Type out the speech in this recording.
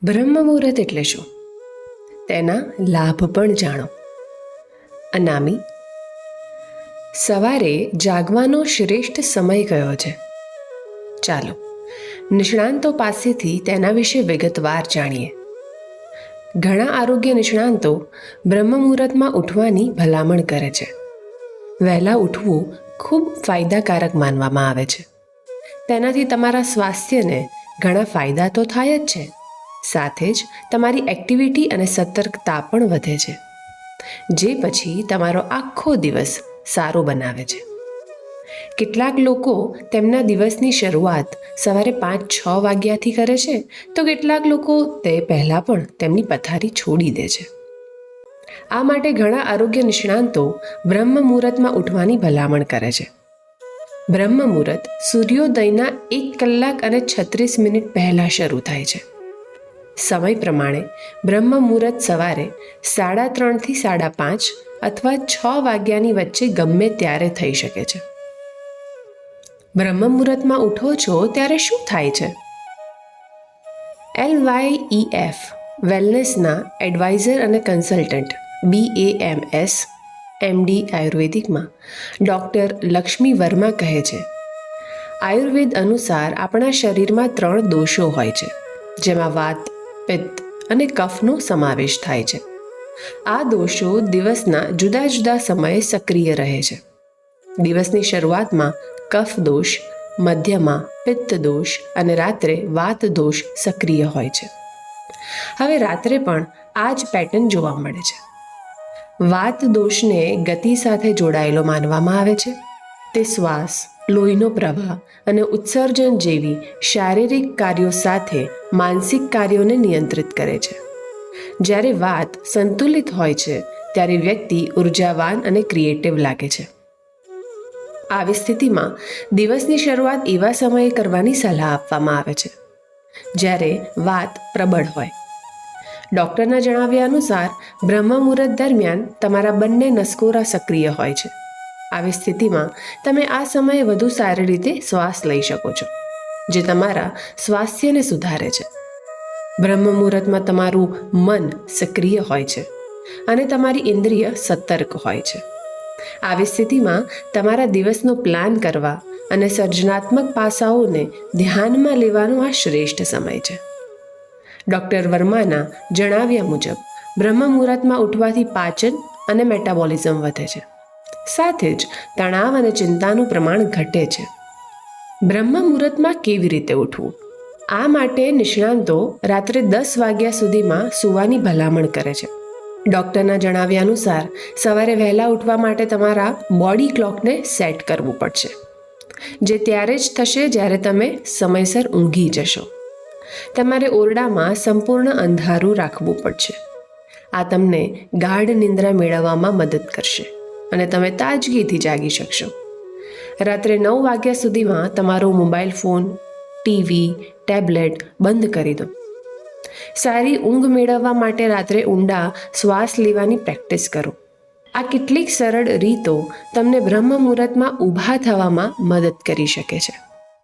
બ્રહ્મ મુહૂર્ત એટલે શું? તેના લાભ પણ જાણો. અનામી, સવારે જાગવાનો શ્રેષ્ઠ સમય કયો છે? ચાલો નિષ્ણાંતો પાસેથી તેના વિશે વિગતવાર જાણીએ. ઘણા આરોગ્ય નિષ્ણાંતો બ્રહ્મ મુહૂર્તમાં ઉઠવાની ભલામણ કરે છે. વહેલા ઉઠવું ખૂબ ફાયદાકારક માનવામાં આવે છે. તેનાથી તમારા સ્વાસ્થ્યને ઘણા ફાયદા તો થાય જ છે, સાથે જ તમારી એક્ટિવિટી અને સતર્કતા પણ વધે છે, જે પછી તમારો આખો દિવસ સારો બનાવે છે. કેટલાક લોકો તેમના દિવસની શરૂઆત સવારે 5-6 વાગ્યાથી કરે છે, તો કેટલાક લોકો તે પહેલાં પણ તેમની પથારી છોડી દે છે. આ માટે ઘણા આરોગ્ય નિષ્ણાંતો બ્રહ્મ મુહૂર્તમાં ઉઠવાની ભલામણ કરે છે. બ્રહ્મ મુહૂર્ત સૂર્યોદયના 1 કલાક અને 36 મિનિટ પહેલાં શરૂ થાય છે. સમય પ્રમાણે બ્રહ્મ મુહૂર્ત સવારે 3:30 થી 5:30 અથવા 6 વાગ્યાની વચ્ચે ગમે ત્યારે થઈ શકે છે. બ્રહ્મ મુહૂર્તમાં ઉઠો છો ત્યારે શું થાય છે? LYEF વેલનેસના એડવાઇઝર અને કન્સલ્ટન્ટ BAMS MD આયુર્વેદિકમાં ડૉક્ટર લક્ષ્મી વર્મા કહે છે, આયુર્વેદ અનુસાર આપણા શરીરમાં 3 દોષો હોય છે, જેમાં વાત, પિત્ત અને કફનો સમાવેશ થાય છે. આ દોષો દિવસના જુદા જુદા સમયે સક્રિય રહે છે. દિવસની શરૂઆતમાં કફ દોષ, મધ્યમાં પિત્ત દોષ અને રાત્રે વાત દોષ સક્રિય હોય છે. હવે રાત્રે પણ આ જ પેટર્ન જોવા મળે છે. વાત દોષને ગતિ સાથે જોડાયેલો માનવામાં આવે છે. તે શ્વાસ, લોહીનો પ્રવાહ અને ઉત્સર્જન જેવી શારીરિક કાર્યો સાથે માનસિક કાર્યોને નિયંત્રિત કરે છે. જ્યારે વાત સંતુલિત હોય છે ત્યારે વ્યક્તિ ઉર્જાવાન અને ક્રિએટિવ લાગે છે. આવી સ્થિતિમાં દિવસની શરૂઆત એવા સમયે કરવાની સલાહ આપવામાં આવે છે જ્યારે વાત પ્રબળ હોય. ડૉક્ટરના જણાવ્યા અનુસાર બ્રહ્મ મુહૂર્ત દરમિયાન તમારા બંને નસકોરા સક્રિય હોય છે. આવી સ્થિતિમાં તમે આ સમયે વધુ સારી રીતે શ્વાસ લઈ શકો છો, જે તમારા સ્વાસ્થ્યને સુધારે છે. બ્રહ્મ મુહૂર્તમાં તમારું મન સક્રિય હોય છે અને તમારી ઇન્દ્રિય સતર્ક હોય છે. આવી સ્થિતિમાં તમારા દિવસનો પ્લાન કરવા અને સર્જનાત્મક પાસાઓને ધ્યાનમાં લેવાનો આ શ્રેષ્ઠ સમય છે. ડૉક્ટર વર્માના જણાવ્યા મુજબ બ્રહ્મ મુહૂર્તમાં ઉઠવાથી પાચન અને મેટાબોલિઝમ વધે છે, સાથે જ તણાવ અને ચિંતાનું પ્રમાણ ઘટે છે. બ્રહ્મ મુહૂર્તમાં કેવી રીતે ઉઠવું? આ માટે નિષ્ણાંતો રાત્રે 10 વાગ્યા સુધીમાં સૂવાની ભલામણ કરે છે. ડૉક્ટરના જણાવ્યા અનુસાર સવારે વહેલા ઉઠવા માટે તમારા બોડી ક્લોકને સેટ કરવું પડશે, જે ત્યારે જ થશે જ્યારે તમે સમયસર ઊંઘી જશો. તમારે ઓરડામાં સંપૂર્ણ અંધારું રાખવું પડશે. આ તમને ગાઢ નિંદ્રા મેળવવામાં મદદ કરશે અને તમે તાજગીથી જાગી શકશો. રાત્રે 9 વાગ્યા સુધીમાં તમારો મોબાઈલ ફોન, ટીવી, ટેબ્લેટ બંધ કરી દો. સારી ઊંઘ મેળવવા માટે રાત્રે ઊંડા શ્વાસ લેવાની પ્રેક્ટિસ કરો. આ કેટલીક સરળ રીતો તમને બ્રહ્મ મુહૂર્તમાં ઊભા થવામાં મદદ કરી શકે છે.